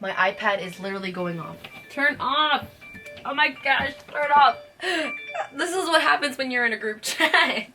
My iPad is literally going off. Turn off! Oh my gosh, turn off! This is what happens when you're in a group chat.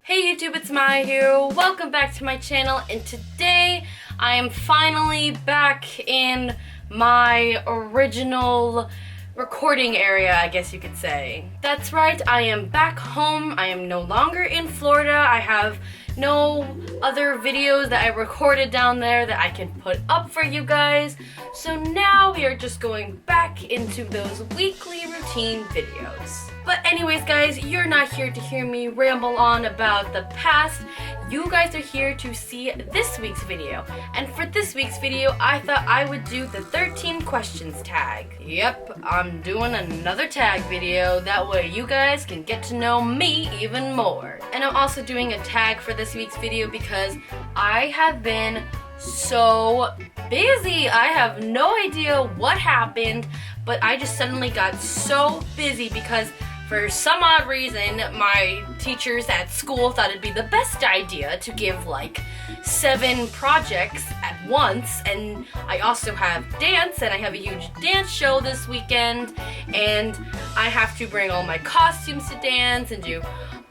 Hey YouTube, it's Maya here. Welcome back to my channel, and today I am finally back in my original recording area, I guess you could say. That's right, I am back home. I am no longer in Florida. I have no other videos that I recorded down there that I can put up for you guys. So now we are just going back into those weekly routine videos. But anyways guys, you're not here to hear me ramble on about the past. You guys are here to see this week's video. And for this week's video, I thought I would do the 13 questions tag. Yep, I'm doing another tag video. That way you guys can get to know me even more. And I'm also doing a tag for this week's video because I have been so busy. I have no idea what happened, but I just suddenly got so busy because for some odd reason, my teachers at school thought it'd be the best idea to give like 7 projects at once, and I also have dance, and I have a huge dance show this weekend, and I have to bring all my costumes to dance and do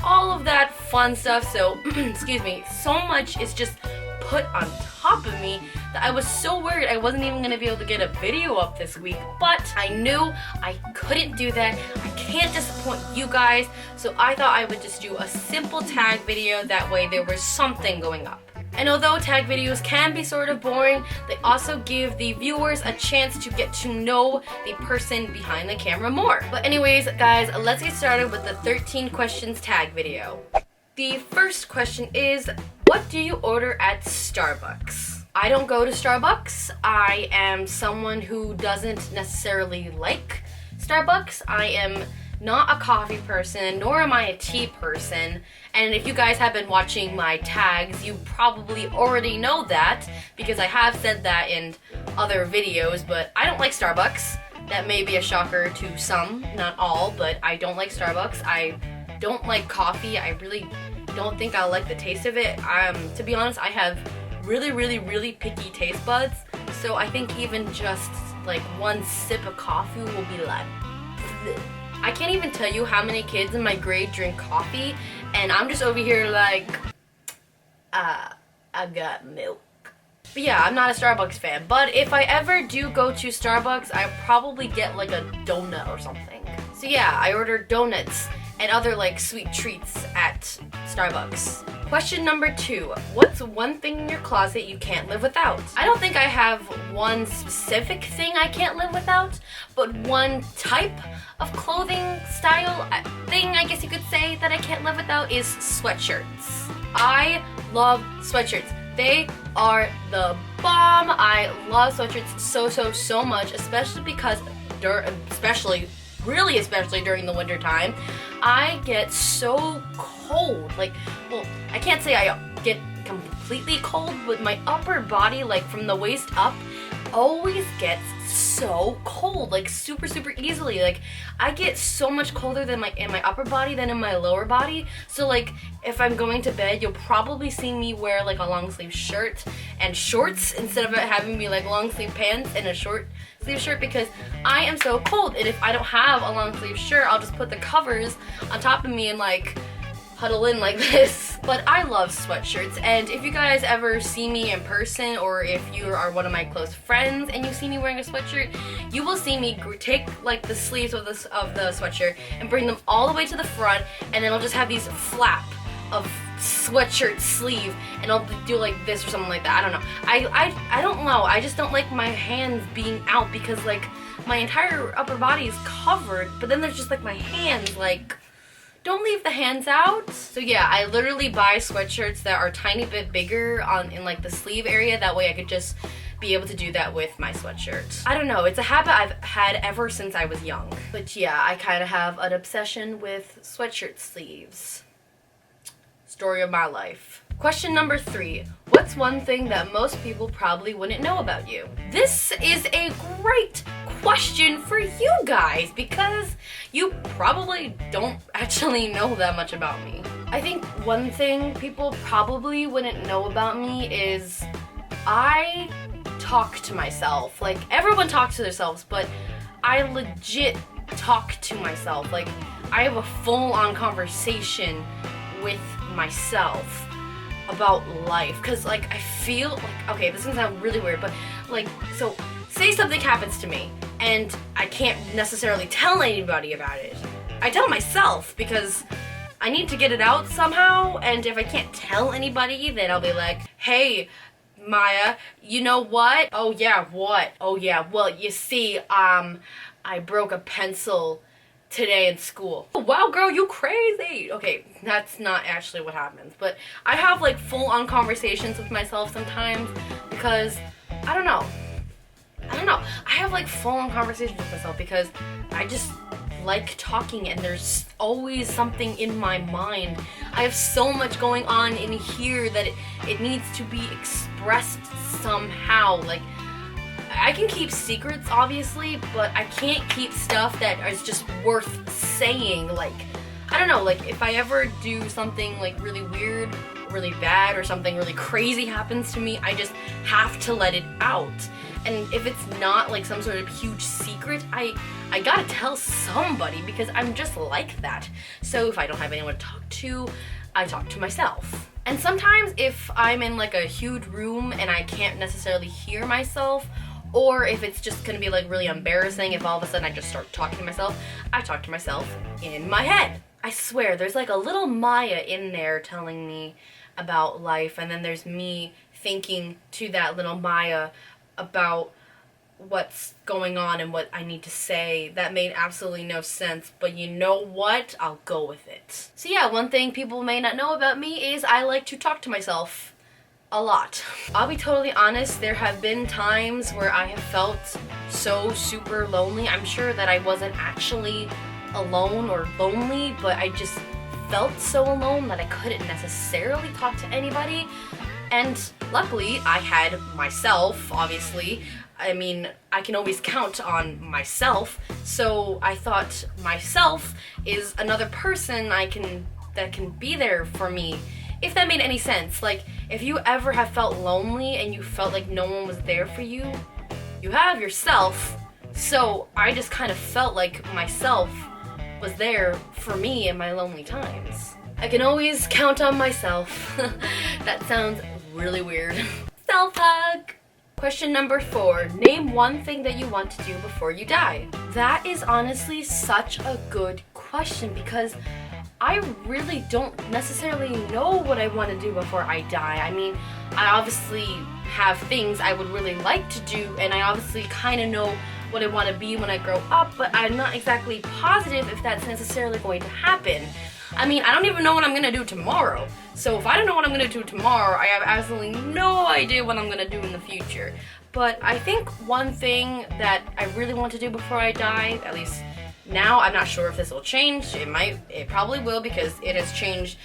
all of that fun stuff, so, excuse me, so much is just put on top of me that I was so worried I wasn't even going to be able to get a video up this week, but I knew I couldn't do that. I can't disappoint you guys, so I thought I would just do a simple tag video, that way there was something going up. And although tag videos can be sort of boring, they also give the viewers a chance to get to know the person behind the camera more. But anyways, guys, let's get started with the 13 questions tag video. The first question is, what do you order at Starbucks? I don't go to Starbucks. I am someone who doesn't necessarily like Starbucks. I am not a coffee person, nor am I a tea person. And if you guys have been watching my tags, you probably already know that because I have said that in other videos, but I don't like Starbucks. That may be a shocker to some, not all, but I don't like Starbucks. I don't like coffee. I really don't think I'll like the taste of it. To be honest, I have really picky taste buds, so I think even just like one sip of coffee will be like bleh. I can't even tell you how many kids in my grade drink coffee, and I'm just over here like I got milk. But yeah, I'm not a Starbucks fan, but if I ever do go to Starbucks, I probably get like a donut or something. So yeah, I order donuts and other like sweet treats at Starbucks. Question number 2, what's one thing in your closet you can't live without? I don't think I have one specific thing I can't live without, but one type of clothing style thing, I guess you could say, that I can't live without is sweatshirts. I love sweatshirts. They are the bomb. I love sweatshirts so much, especially because especially during the winter time, I get so cold. Like, well, I can't say I get completely cold, but my upper body, like from the waist up, always gets so cold, like super easily. Like, I get so much colder than in my upper body than in my lower body. So like, if I'm going to bed, you'll probably see me wear like a long sleeve shirt and shorts instead of it having me like long sleeve pants and a short sleeve shirt, because I am so cold. And if I don't have a long sleeve shirt, I'll just put the covers on top of me and like huddle in like this. But I love sweatshirts, and if you guys ever see me in person, or if you are one of my close friends and you see me wearing a sweatshirt, you will see me take like the sleeves of the sweatshirt and bring them all the way to the front, and then I'll just have these flap of sweatshirt sleeve, and I'll do like this or something like that. I don't know. I don't know. I just don't like my hands being out, because like my entire upper body is covered, but then there's just like my hands, like, don't leave the hands out. So yeah, I literally buy sweatshirts that are a tiny bit bigger in like the sleeve area. That way I could just be able to do that with my sweatshirt. I don't know, it's a habit I've had ever since I was young. But yeah, I kind of have an obsession with sweatshirt sleeves. Story of my life. Question number 3. What's one thing that most people probably wouldn't know about you? This is a great question for you guys because you probably don't actually know that much about me. I think one thing people probably wouldn't know about me is I talk to myself. Like, everyone talks to themselves, but I legit talk to myself. Like, I have a full-on conversation with myself about life, because like I feel like, okay, this is gonna sound really weird, but like, so say something happens to me and I can't necessarily tell anybody about it. I tell myself because I need to get it out somehow, and if I can't tell anybody, then I'll be like, hey Maya, you know what? Oh yeah, what? Oh yeah, well, you see, I broke a pencil today in school. Oh, wow, girl, you crazy. Okay, that's not actually what happens, but I have like full-on conversations with myself sometimes because I don't know. I have like full-on conversations with myself because I just like talking, and there's always something in my mind. I have so much going on in here that it needs to be expressed somehow. Like, I can keep secrets, obviously, but I can't keep stuff that is just worth saying. Like, I don't know, like, if I ever do something, like, really weird, really bad, or something really crazy happens to me, I just have to let it out. And if it's not, like, some sort of huge secret, I gotta tell somebody, because I'm just like that. So if I don't have anyone to talk to, I talk to myself. And sometimes if I'm in, like, a huge room and I can't necessarily hear myself, or if it's just gonna be like really embarrassing if all of a sudden I just start talking to myself, I talk to myself in my head. I swear, there's like a little Maya in there telling me about life, and then there's me thinking to that little Maya about what's going on and what I need to say. That made absolutely no sense, but you know what? I'll go with it. So yeah, one thing people may not know about me is I like to talk to myself a lot. I'll be totally honest, there have been times where I have felt so super lonely. I'm sure that I wasn't actually alone or lonely, but I just felt so alone that I couldn't necessarily talk to anybody. And luckily, I had myself, obviously. I mean, I can always count on myself, so I thought myself is another person that can be there for me. If that made any sense. Like, if you ever have felt lonely and you felt like no one was there for you, you have yourself. So I just kind of felt like myself was there for me in my lonely times. I can always count on myself. That sounds really weird. Self-hug! Question number 4. Name one thing that you want to do before you die. That is honestly such a good question because I really don't necessarily know what I want to do before I die. I mean, I obviously have things I would really like to do, and I obviously kind of know what I want to be when I grow up, but I'm not exactly positive if that's necessarily going to happen. I mean, I don't even know what I'm going to do tomorrow. So if I don't know what I'm going to do tomorrow, I have absolutely no idea what I'm going to do in the future. But I think one thing that I really want to do before I die, at least now, I'm not sure if this will change. It probably will, because it has changed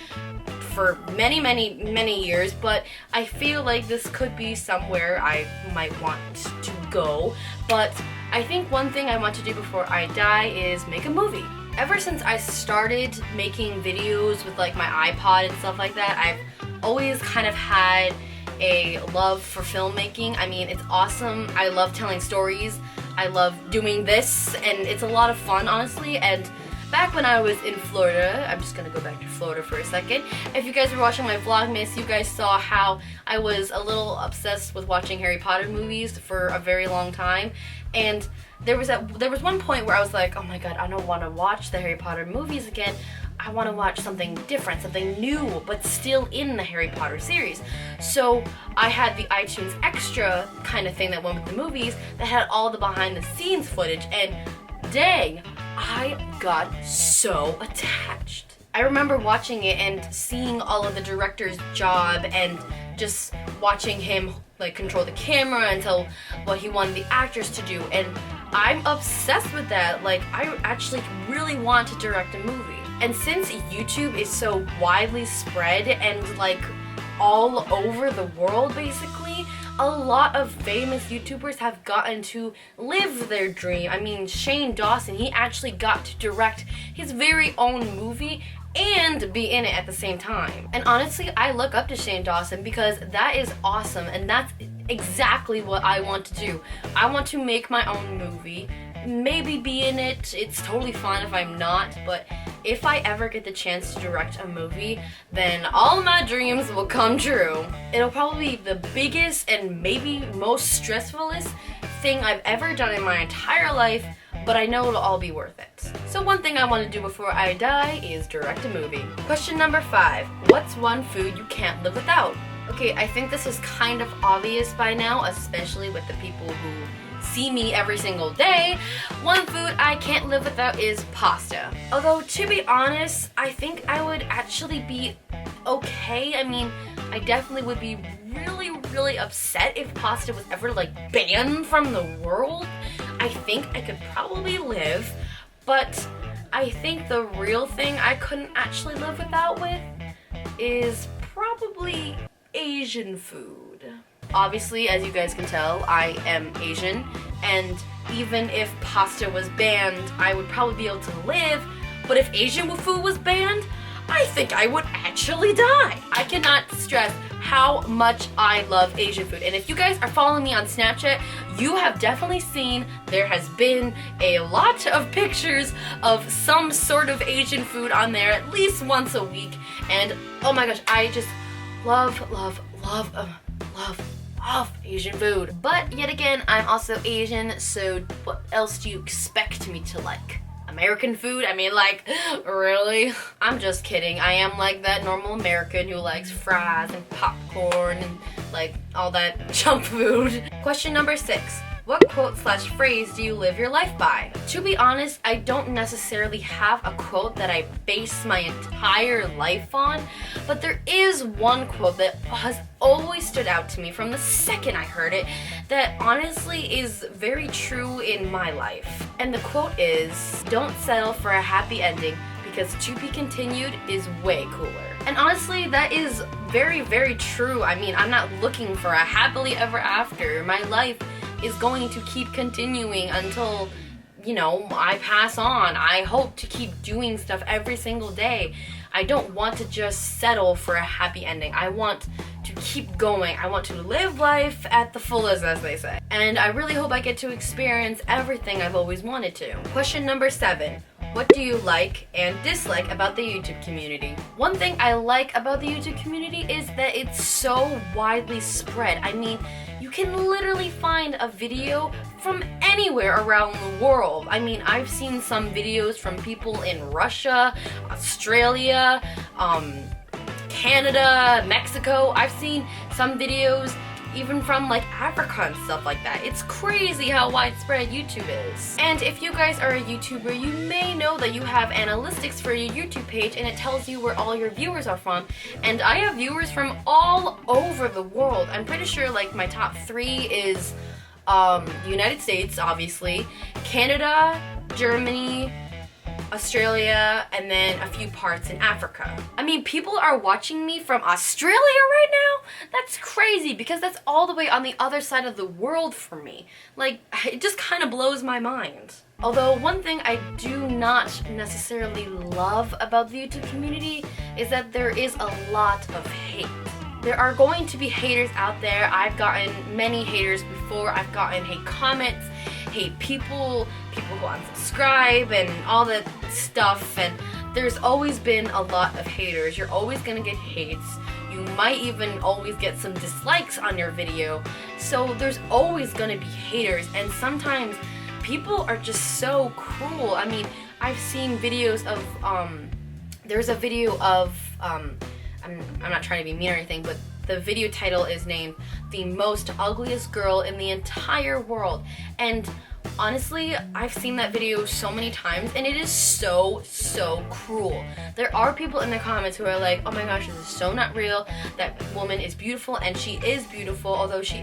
for many years, but I feel like this could be somewhere I might want to go. But I think one thing I want to do before I die is make a movie. Ever since I started making videos with like my iPod and stuff like that, I've always kind of had a love for filmmaking. I mean, it's awesome. I love telling stories. I love doing this, and it's a lot of fun, honestly. And back when I was in Florida, I'm just gonna go back to Florida for a second. If you guys were watching my Vlogmas, you guys saw how I was a little obsessed with watching Harry Potter movies for a very long time. And there was one point where I was like, oh my god, I don't want to watch the Harry Potter movies again. I want to watch something different, something new, but still in the Harry Potter series. So I had the iTunes Extra kind of thing that went with the movies that had all the behind the scenes footage, and dang, I got so attached. I remember watching it and seeing all of the director's job and just watching him like control the camera and tell what he wanted the actors to do, and I'm obsessed with that. Like, I actually really want to direct a movie. And since YouTube is so widely spread and like all over the world basically, a lot of famous YouTubers have gotten to live their dream. I mean, Shane Dawson, he actually got to direct his very own movie and be in it at the same time. And honestly, I look up to Shane Dawson because that is awesome, and that's exactly what I want to do. I want to make my own movie, maybe be in it. It's totally fine if I'm not, but if I ever get the chance to direct a movie, then all my dreams will come true. It'll probably be the biggest and maybe most stressfulest thing I've ever done in my entire life, but I know it'll all be worth it. So one thing I want to do before I die is direct a movie. Question number 5. What's one food you can't live without? Okay, I think this is kind of obvious by now, especially with the people who see me every single day. One food I can't live without is pasta. Although, to be honest, I think I would actually be okay. I mean, I definitely would be really, really upset if pasta was ever like banned from the world. I think I could probably live, but I think the real thing I couldn't actually live without with is probably Asian food. Obviously, as you guys can tell, I am Asian, and even if pasta was banned, I would probably be able to live, but if Asian food was banned, I think I would actually die. I cannot stress how much I love Asian food, and if you guys are following me on Snapchat, you have definitely seen there has been a lot of pictures of some sort of Asian food on there at least once a week, and oh my gosh, I just love Asian food. But yet again, I'm also Asian, so what else do you expect me to like? American food? I mean, like, really? I'm just kidding. I am like that normal American who likes fries and popcorn and like all that junk food. Question number 6. What quote/phrase do you live your life by? To be honest, I don't necessarily have a quote that I base my entire life on, but there is one quote that has always stood out to me from the second I heard it that honestly is very true in my life. And the quote is, "Don't settle for a happy ending because to be continued is way cooler." And honestly, that is very, very true. I mean, I'm not looking for a happily ever after. My life is going to keep continuing until, you know, I pass on. I hope to keep doing stuff every single day. I don't want to just settle for a happy ending. I want to keep going. I want to live life at the fullest, as they say. And I really hope I get to experience everything I've always wanted to. Question number 7. What do you like and dislike about the YouTube community? One thing I like about the YouTube community is that it's so widely spread. I mean, you can literally find a video from anywhere around the world. I mean, I've seen some videos from people in Russia, Australia, Canada, Mexico. I've seen some videos even from like Africa and stuff like that. It's crazy how widespread YouTube is. And if you guys are a YouTuber, you may know that you have analytics for your YouTube page and it tells you where all your viewers are from. And I have viewers from all over the world. I'm pretty sure like my top 3 is the United States, obviously, Canada, Germany, Australia, and then a few parts in Africa. I mean, people are watching me from Australia right now? That's crazy because that's all the way on the other side of the world for me. Like, it just kind of blows my mind. Although one thing I do not necessarily love about the YouTube community is that there is a lot of hate. There are going to be haters out there. I've gotten many haters before. I've gotten hate comments, hate people who unsubscribe and all that stuff, and there's always been a lot of haters. You're always gonna get hates. You might even always get some dislikes on your video. So there's always gonna be haters, and sometimes people are just so cruel. I mean, I've seen videos of, there's a video of, I'm not trying to be mean or anything, but the video title is named "The Most Ugliest Girl in the Entire World." And honestly, I've seen that video so many times, and it is so cruel. There are people in the comments who are like, oh my gosh, this is so not real. That woman is beautiful, and she is beautiful, although she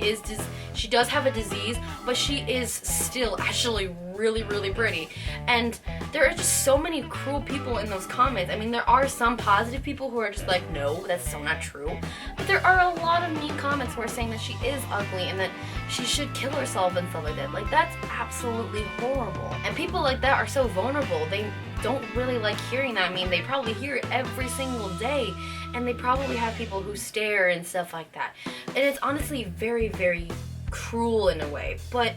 does have a disease, but she is still actually really pretty. And there are just so many cruel people in those comments. I mean, there are some positive people who are just like, no, that's so not true. But there are a lot of mean comments who are saying that she is ugly and that she should kill herself and stuff like that. Like, that's absolutely horrible. And people like that are so vulnerable. They don't really like hearing that. I mean, they probably hear it every single day, and they probably have people who stare and stuff like that. And it's honestly very cruel in a way. But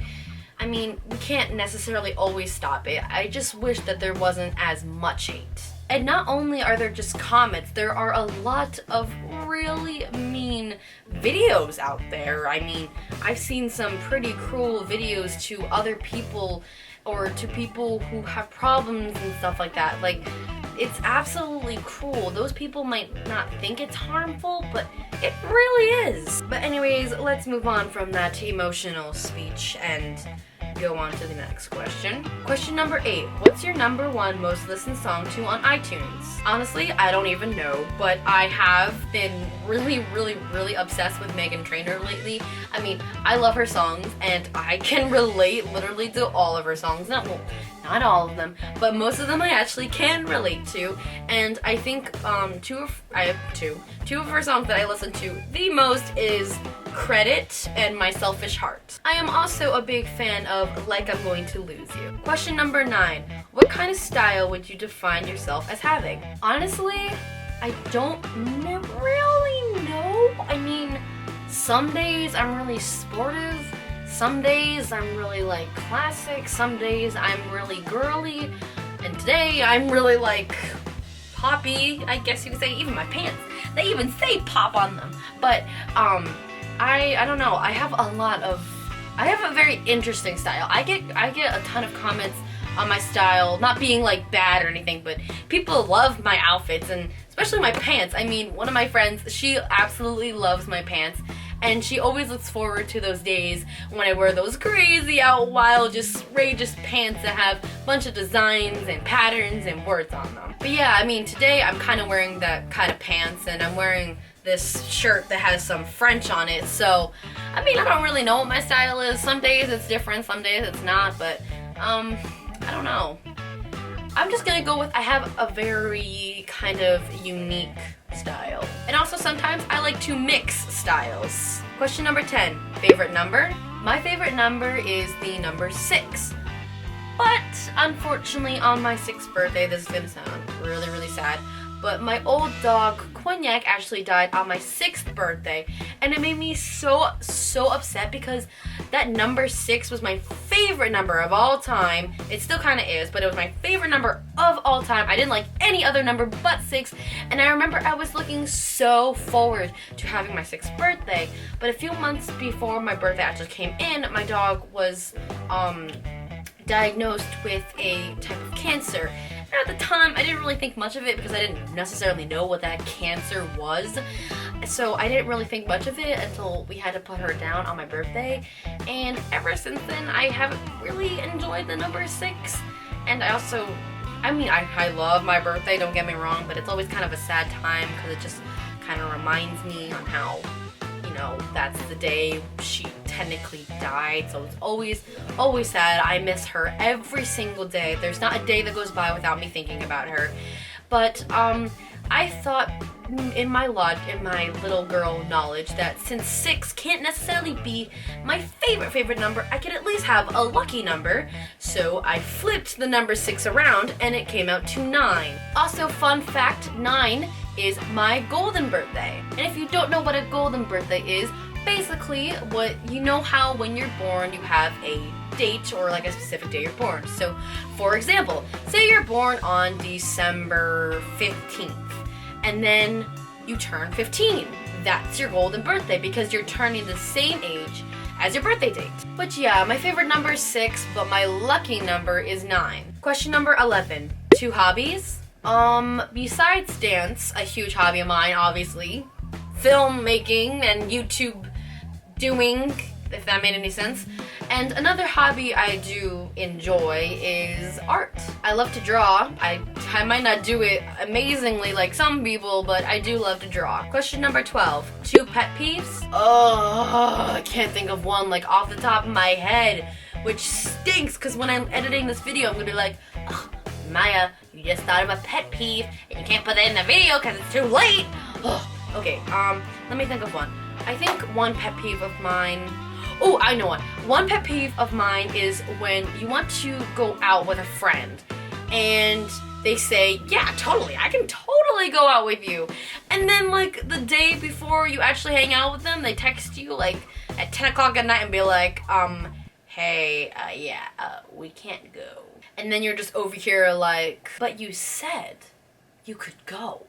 I mean, we can't necessarily always stop it. I just wish that there wasn't as much hate. And not only are there just comments, there are a lot of really mean videos out there. I mean, I've seen some pretty cruel videos to other people or to people who have problems and stuff like that. Like, it's absolutely cruel. Those people might not think it's harmful, but it really is. But anyways, let's move on from that emotional speech and go on to the next question. Question number 8. What's your number 1 most listened song to on iTunes? Honestly, I don't even know, but I have been really obsessed with Meghan Trainor lately. I mean, I love her songs, and I can relate literally to all of her songs. Not all of them, but most of them I actually can relate to. And I think I have two of her songs that I listen to the most is Credit and My Selfish Heart. I am also a big fan of Like I'm Going to Lose You. Question number 9. What kind of style would you define yourself as having? Honestly, I don't really know. I mean, some days I'm really sportive. Some days I'm really like classic. Some days I'm really girly. And today I'm really like poppy, I guess you could say. Even my pants, they even say pop on them. But I don't know. I have a very interesting style. I get a ton of comments on my style, not being like bad or anything, but people love my outfits and especially my pants. I mean, one of my friends, she absolutely loves my pants, and she always looks forward to those days when I wear those crazy out wild, just outrageous pants that have a bunch of designs and patterns and words on them. But yeah, I mean, today I'm kind of wearing that kind of pants, and I'm wearing this shirt that has some French on it. So, I mean, I don't really know what my style is. Some days it's different, some days it's not, but I don't know. I'm just gonna go with I have a very kind of unique style. And also sometimes I like to mix styles. Question number 10, favorite number? My favorite number is the number 6. But unfortunately on my 6th birthday, this is gonna sound really sad, but my old dog Cognac actually died on my 6th birthday, and it made me so upset because that number 6 was my favorite number of all time. It still kind of is, but it was my favorite number of all time. I didn't like any other number but 6, and I remember I was looking so forward to having my 6th birthday, but a few months before my birthday actually came in, my dog was diagnosed with a type of cancer. And at the time, I didn't really think much of it because I didn't necessarily know what that cancer was. So I didn't really think much of it until we had to put her down on my birthday. And ever since then, I haven't really enjoyed the number 6. And I also, I mean, I love my birthday, don't get me wrong, but it's always kind of a sad time because it just kind of reminds me on how, you know, that's the day she technically died. So it's always sad. I miss her every single day. There's not a day that goes by without me thinking about her. But I thought in my little girl knowledge that since 6 can't necessarily be my favorite number, I could at least have a lucky number. So I flipped the number 6 around and it came out to 9. Also, fun fact, 9 is my golden birthday. And if you don't know what a golden birthday is, basically what you know how when you're born you have a date or like a specific day you're born. So for example, say you're born on December 15th and then you turn 15. That's your golden birthday because you're turning the same age as your birthday date. But yeah, my favorite number is 6, but my lucky number is 9. Question number 11. 2 hobbies? Besides dance, a huge hobby of mine, obviously, filmmaking and YouTube doing, if that made any sense. And another hobby I do enjoy is art. I love to draw. I might not do it amazingly like some people, but I do love to draw. Question number 12. 2 pet peeves? Oh, I can't think of one like off the top of my head, which stinks because when I'm editing this video, I'm gonna be like, oh, Maya, you just thought of a pet peeve and you can't put that in the video because it's too late. Oh, okay, let me think of one. I think one pet peeve of mine, oh, I know one. One pet peeve of mine is when you want to go out with a friend and they say, yeah, totally, I can totally go out with you. And then like the day before you actually hang out with them, they text you like at 10 o'clock at night and be like, hey, we can't go. And then you're just over here like, but you said you could go.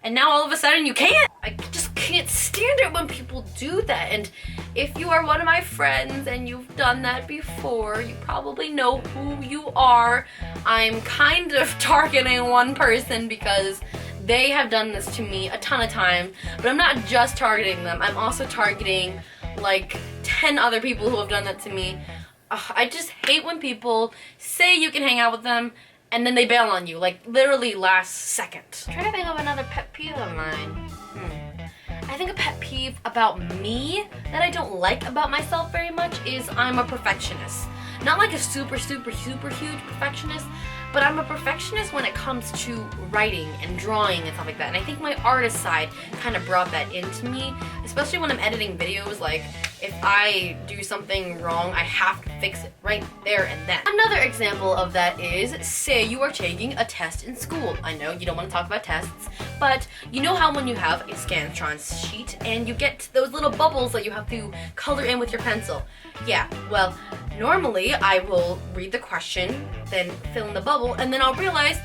And now all of a sudden you can't. I just can't stand it when people do that. And if you are one of my friends and you've done that before, you probably know who you are. I'm kind of targeting one person because they have done this to me a ton of times. But I'm not just targeting them. I'm also targeting like 10 other people who have done that to me. I just hate when people say you can hang out with them and then they bail on you, like literally last second. I'm trying to think of another pet peeve of mine. I think a pet peeve about me that I don't like about myself very much is I'm a perfectionist. Not like a super huge perfectionist, but I'm a perfectionist when it comes to writing and drawing and stuff like that. And I think my artist side kind of brought that into me, especially when I'm editing videos. Like, if I do something wrong, I have to fix it right there and then. Another example of that is, say you are taking a test in school. I know you don't want to talk about tests, but you know how when you have a Scantron sheet and you get those little bubbles that you have to color in with your pencil. Yeah, well, normally I will read the question, then fill in the bubble, and then I'll realize,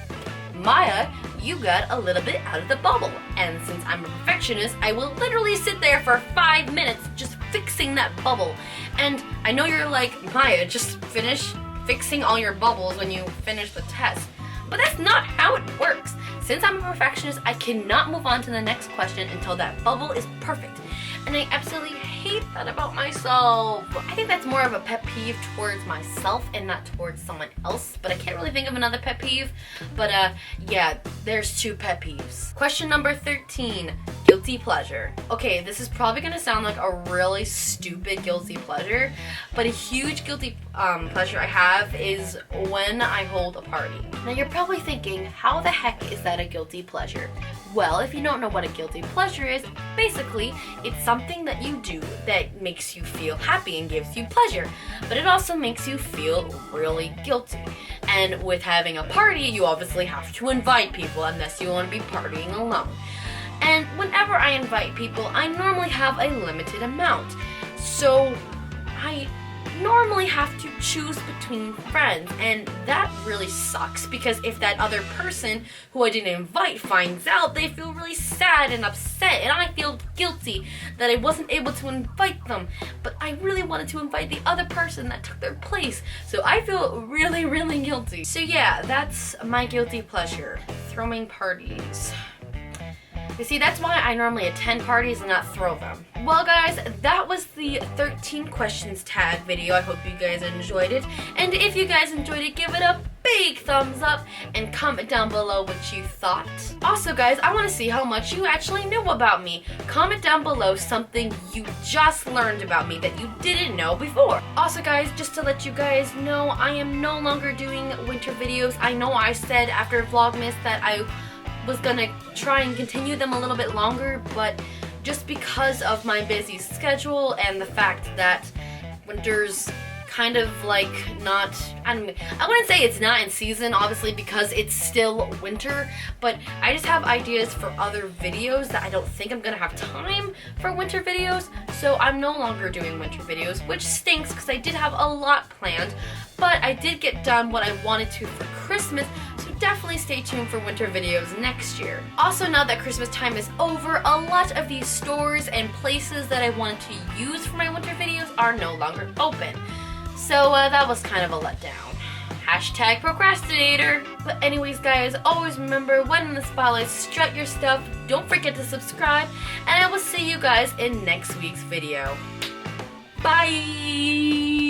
Maya, you got a little bit out of the bubble. And since I'm a perfectionist, I will literally sit there for 5 minutes just fixing that bubble. And I know you're like, Maya, just finish fixing all your bubbles when you finish the test. But that's not how it works. Since I'm a perfectionist, I cannot move on to the next question until that bubble is perfect. And I absolutely hate that about myself. I think that's more of a pet peeve towards myself and not towards someone else, but I can't really think of another pet peeve. But yeah, there's 2 pet peeves. Question number 13, guilty pleasure. Okay, this is probably gonna sound like a really stupid guilty pleasure, but a huge guilty pleasure I have is when I hold a party. Now you're probably thinking, how the heck is that a guilty pleasure? Well, if you don't know what a guilty pleasure is, basically, it's something that you do that makes you feel happy and gives you pleasure, but it also makes you feel really guilty. And with having a party, you obviously have to invite people unless you want to be partying alone. And whenever I invite people, I normally have a limited amount. So I normally have to choose between friends, and that really sucks because if that other person who I didn't invite finds out, they feel really sad and upset, and I feel guilty that I wasn't able to invite them, but I really wanted to invite the other person that took their place, so I feel really guilty. So yeah, that's my guilty pleasure, throwing parties. You see, that's why I normally attend parties and not throw them. Well guys, that was the 13 questions tag video. I hope you guys enjoyed it. And if you guys enjoyed it, give it a big thumbs up and comment down below what you thought. Also guys, I want to see how much you actually knew about me. Comment down below something you just learned about me that you didn't know before. Also guys, just to let you guys know, I am no longer doing winter videos. I know I said after Vlogmas that I was gonna try and continue them a little bit longer, but just because of my busy schedule and the fact that winter's kind of like not, I wouldn't say it's not in season, obviously, because it's still winter, but I just have ideas for other videos that I don't think I'm gonna have time for winter videos, so I'm no longer doing winter videos, which stinks because I did have a lot planned, but I did get done what I wanted to for Christmas, so definitely stay tuned for winter videos next year. Also, now that Christmas time is over, a lot of these stores and places that I wanted to use for my winter videos are no longer open. So that was kind of a letdown. Hashtag procrastinator. But anyways guys, always remember, when in the spotlight, strut your stuff, don't forget to subscribe, and I will see you guys in next week's video. Bye!